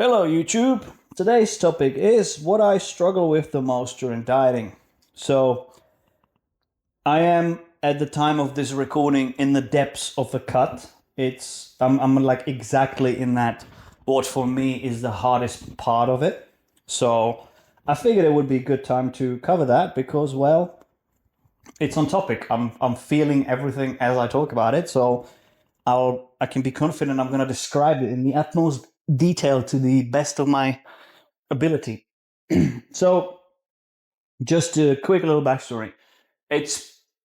Hello YouTube. Today's topic is what I struggle with the most during dieting. So I am at the time of this recording in the depths of a cut. I'm like exactly in that what for me is the hardest part of it. So I figured it would be a good time to cover that because well, it's on topic. I'm feeling everything as I talk about it. So I can be confident I'm going to describe it in the utmost detail to the best of my ability. So, just a quick little backstory.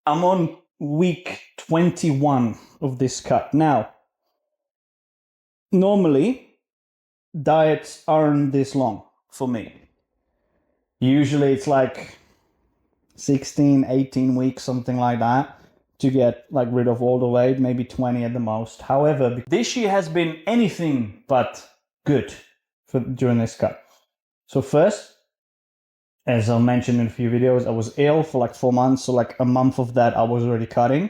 I'm on week 21 of this cut. Now, normally diets aren't this long for me. Usually it's like 16, 18 weeks, something like that, to get like rid of all the weight, maybe 20 at the most. However, this year has been anything but good during this cut. So first, as I mentioned in a few videos, I was ill for like 4 months. So like a month of that I was already cutting.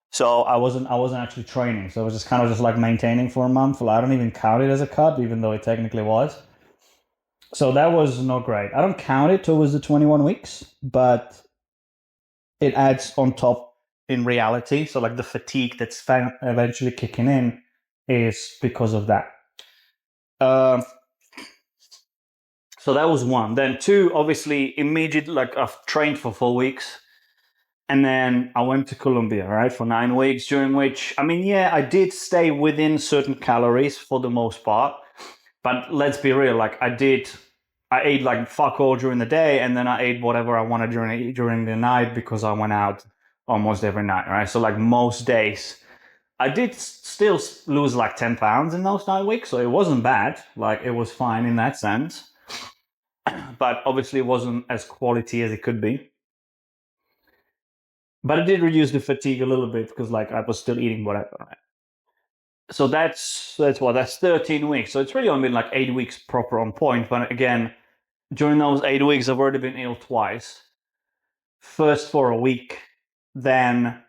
So I wasn't actually training. So I was just kind of just like maintaining for a month. Well, I don't even count it as a cut, even though it technically was. So that was not great. I don't count it towards the 21 weeks, but it adds on top in reality. So like the fatigue that's eventually kicking in is because of that. So that was one. Then two, obviously, immediately, like I've trained for 4 weeks. And then I went to Colombia, right, for 9 weeks, during which, I mean, yeah, I did stay within certain calories for the most part. But let's be real, like I ate like fuck all during the day, and then I ate whatever I wanted during the night because I went out almost every night, right? So like most days, I did still lose like 10 pounds in those 9 weeks. So it wasn't bad. Like it was fine in that sense. But obviously it wasn't as quality as it could be. But it did reduce the fatigue a little bit because like I was still eating whatever. Right? So that's 13 weeks. So it's really only been like 8 weeks proper on point. But again, during those 8 weeks, I've already been ill twice. First for a week, then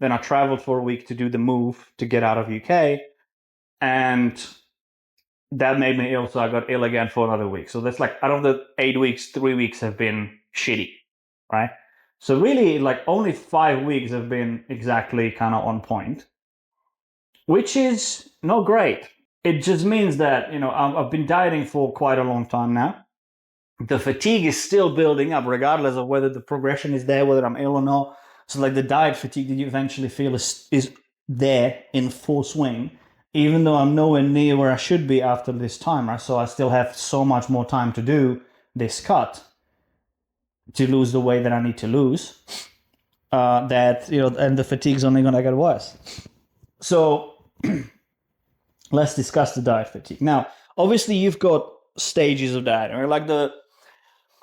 I traveled for a week to do the move to get out of UK, and that made me ill. So I got ill again for another week. So that's like out of the 8 weeks, 3 weeks have been shitty, right? So really, like only 5 weeks have been exactly kind of on point, which is not great. It just means that, I've been dieting for quite a long time now. The fatigue is still building up, regardless of whether the progression is there, whether I'm ill or not. So like the diet fatigue that you eventually feel is there in full swing, even though I'm nowhere near where I should be after this time, right? So I still have so much more time to do this cut to lose the weight that I need to lose. And the fatigue's only gonna get worse. So let's discuss the diet fatigue. Now, obviously, you've got stages of diet, right? Like the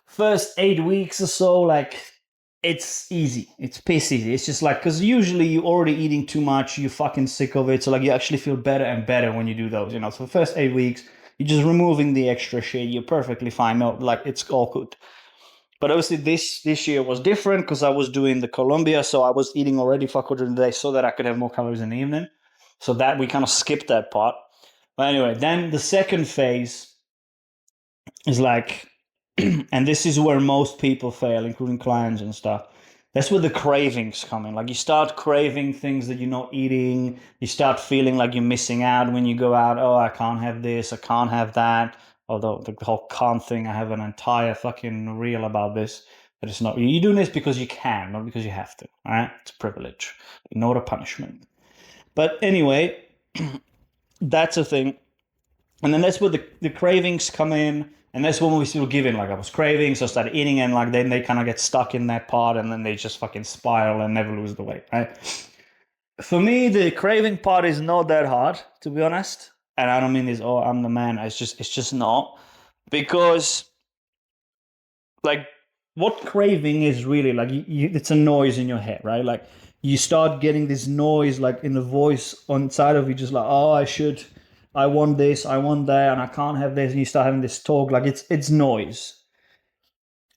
first 8 weeks or so, like it's easy. It's piss easy. It's just like, because usually you're already eating too much, you're fucking sick of it. So like you actually feel better and better when you do those, So the first 8 weeks, you're just removing the extra shit. You're perfectly fine. No, like it's all good. But obviously this year was different because I was doing the Colombia, so I was eating already fuck during the day so that I could have more calories in the evening. So that we kind of skipped that part. But anyway, then the second phase is like, and this is where most people fail, including clients and stuff. That's where the cravings come in. Like you start craving things that you're not eating. You start feeling like you're missing out when you go out. Oh, I can't have this. I can't have that. Although the whole can't thing, I have an entire fucking reel about this. But it's not. You're doing this because you can, not because you have to. All right? It's a privilege, not a punishment. But anyway, that's a thing. And then that's where the cravings come in. And that's when we still giving. Like I was craving, so I started eating, and like then they kind of get stuck in that part, and then they just fucking spiral and never lose the weight, right? For me, the craving part is not that hard, to be honest. And I don't mean this, oh, I'm the man. It's just not. Because like what craving is really like, it's a noise in your head, right? Like you start getting this noise like in the voice on side of you, just like, oh, I want this, I want that, and I can't have this, and you start having this talk, like it's noise.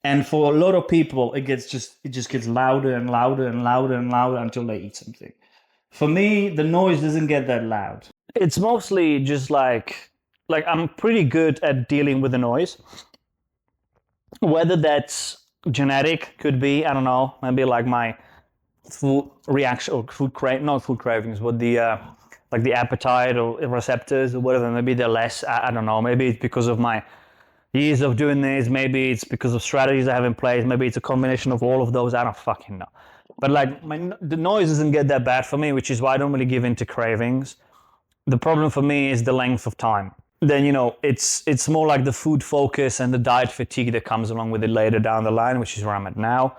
And for a lot of people, it just gets louder and louder and louder and louder until they eat something. For me, the noise doesn't get that loud. It's mostly just like like I'm pretty good at dealing with the noise. Whether that's genetic, could be, I don't know, maybe like my food reaction or not food cravings, but the like the appetite or receptors or whatever, maybe they're less, I don't know, maybe it's because of my years of doing this, maybe it's because of strategies I have in place, maybe it's a combination of all of those, I don't fucking know. But like the noise doesn't get that bad for me, which is why I don't really give in to cravings. The problem for me is the length of time. Then, you know, it's more like the food focus and the diet fatigue that comes along with it later down the line, which is where I'm at now.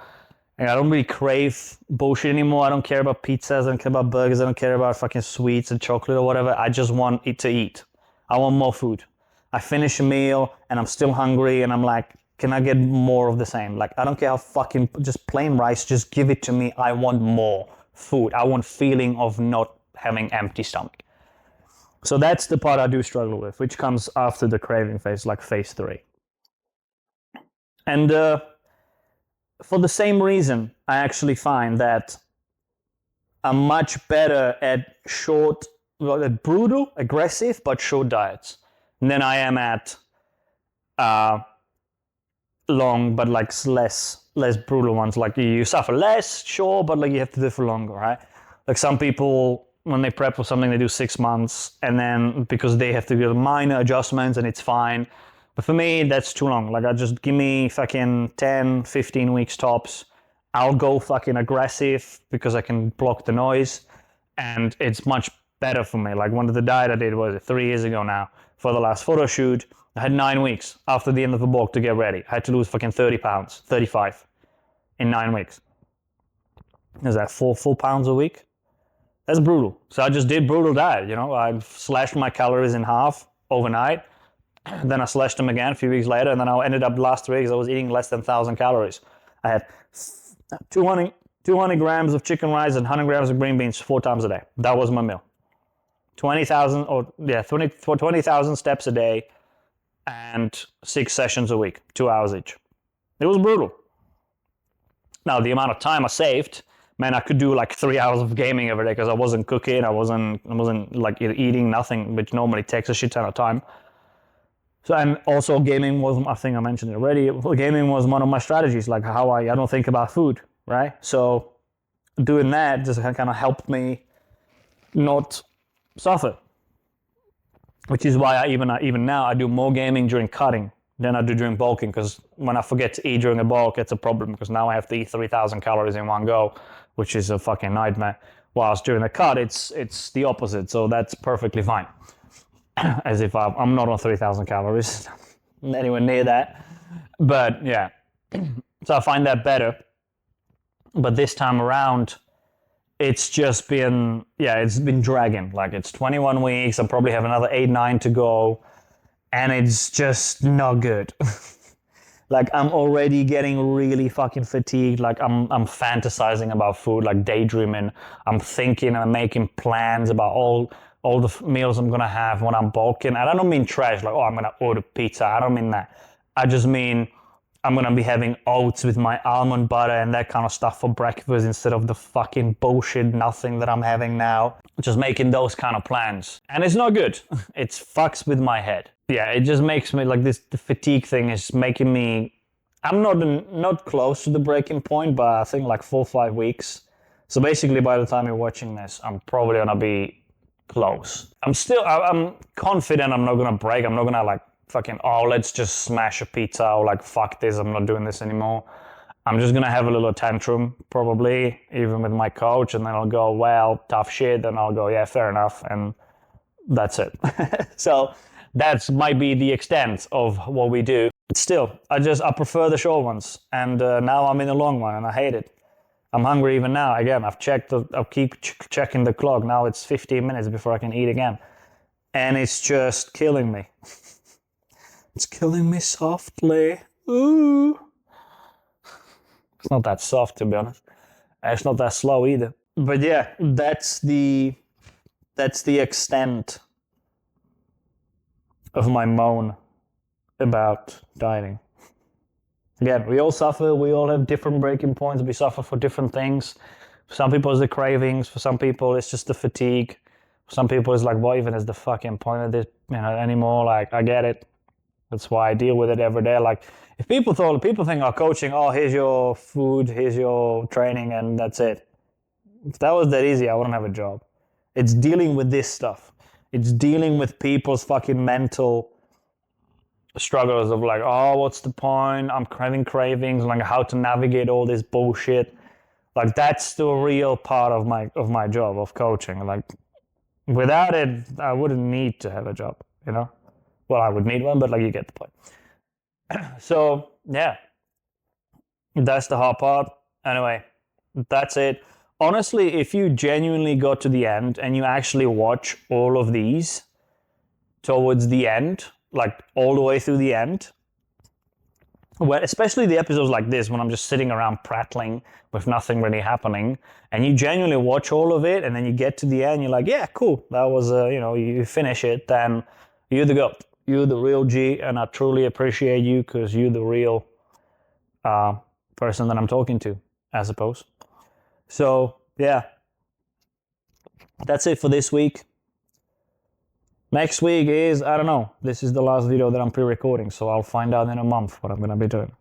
And I don't really crave bullshit anymore. I don't care about pizzas, I don't care about burgers, I don't care about fucking sweets and chocolate or whatever. I just want it to eat. I want more food. I finish a meal and I'm still hungry and I'm like, can I get more of the same? Like, I don't care how fucking, just plain rice, just give it to me. I want more food. I want feeling of not having empty stomach. So that's the part I do struggle with, which comes after the craving phase, like phase 3. And for the same reason, I actually find that I'm much better at brutal, aggressive, but short diets than I am at long, but like less brutal ones. Like you suffer less, sure, but like you have to do it for longer, right? Like some people, when they prep for something, they do 6 months, and then because they have to do minor adjustments and it's fine. But for me, that's too long. Like, I just give me fucking 10, 15 weeks tops. I'll go fucking aggressive because I can block the noise, and it's much better for me. Like, one of the diet I did was 3 years ago now for the last photo shoot. I had 9 weeks after the end of the bulk to get ready. I had to lose fucking 30 pounds, 35 in 9 weeks. Is that 4 pounds a week? That's brutal. So I just did brutal diet, you know. I slashed my calories in half overnight. Then I slashed them again a few weeks later, and then I ended up the last 3 weeks I was eating less than 1,000 calories. I had 200 grams of chicken rice and 100 grams of green beans 4 times a day. That was my meal. 20,000 steps a day and 6 sessions a week, 2 hours each. It was brutal. Now, the amount of time I saved, man, I could do like 3 hours of gaming every day because I wasn't cooking, I wasn't like eating nothing, which normally takes a shit ton of time. So, and also gaming was, I think I mentioned it already, gaming was one of my strategies, like how I don't think about food, right? So doing that just kind of helped me not suffer, which is why even now I do more gaming during cutting than I do during bulking, because when I forget to eat during a bulk, it's a problem because now I have to eat 3,000 calories in one go, which is a fucking nightmare. Whilst during the cut, it's the opposite, so that's perfectly fine. As if I'm not on 3,000 calories, anywhere near that. But yeah, so I find that better. But this time around, it's just been, it's been dragging. Like, it's 21 weeks, I probably have another 8, 9 to go, and it's just not good. Like, I'm already getting really fucking fatigued. Like, I'm fantasizing about food, like daydreaming. I'm thinking and I'm making plans about all the meals I'm gonna have when I'm bulking. And I don't mean trash, like, oh, I'm gonna order pizza. I don't mean that. I just mean I'm gonna be having oats with my almond butter and that kind of stuff for breakfast instead of the fucking bullshit nothing that I'm having now. Just making those kind of plans. And it's not good. It fucks with my head. Yeah, it just makes me, like, the fatigue thing is making me, I'm not close to the breaking point, but I think like 4 or 5 weeks. So basically by the time you're watching this, I'm probably gonna be close. I'm confident I'm not gonna break. I'm not gonna like fucking, oh, let's just smash a pizza, or like, fuck this, I'm not doing this anymore. I'm just gonna have a little tantrum, probably, even with my coach, and then I'll go, well, tough shit, and I'll go, yeah, fair enough, and that's it. So that might be the extent of what we do. But still, I prefer the short ones, and now I'm in the long one, and I hate it. I'm hungry even now. Again, I'll keep checking the clock. Now it's 15 minutes before I can eat again. And it's just killing me. It's killing me softly. Ooh. It's not that soft, to be honest. It's not that slow either. But yeah, that's the extent of my moan about dieting. Again, we all suffer, we all have different breaking points, we suffer for different things. For some people it's the cravings, for some people it's just the fatigue. For some people it's like, what even is the fucking point of this anymore. Like, I get it. That's why I deal with it every day. Like, if people think, oh, coaching, oh, here's your food, here's your training, and that's it. If that was that easy, I wouldn't have a job. It's dealing with this stuff. It's dealing with people's fucking mental struggles of like, oh, what's the point? I'm having cravings, like how to navigate all this bullshit. Like, that's the real part of my job of coaching. Like, without it, I wouldn't need to have a job, Well, I would need one, but like, you get the point. So yeah, that's the hard part. Anyway, that's it. Honestly, if you genuinely got to the end and you actually watch all of these towards the end, like all the way through the end, well, especially the episodes like this, when I'm just sitting around prattling with nothing really happening, and you genuinely watch all of it, and then you get to the end, you're like, yeah, cool, that was, you finish it, then you're the GOAT. You're the real G, and I truly appreciate you because you're the real person that I'm talking to, I suppose. So, yeah, that's it for this week. Next week is, I don't know, this is the last video that I'm pre-recording, so I'll find out in a month what I'm going to be doing.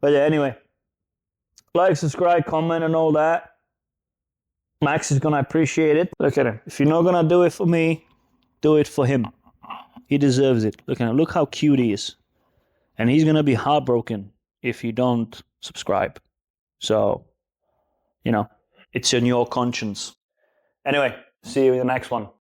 But yeah, anyway, like, subscribe, comment, and all that. Max is going to appreciate it. Look at him. If you're not going to do it for me, do it for him. He deserves it. Look at him. Look how cute he is. And he's going to be heartbroken if you don't subscribe. So, it's on your conscience. Anyway, see you in the next one.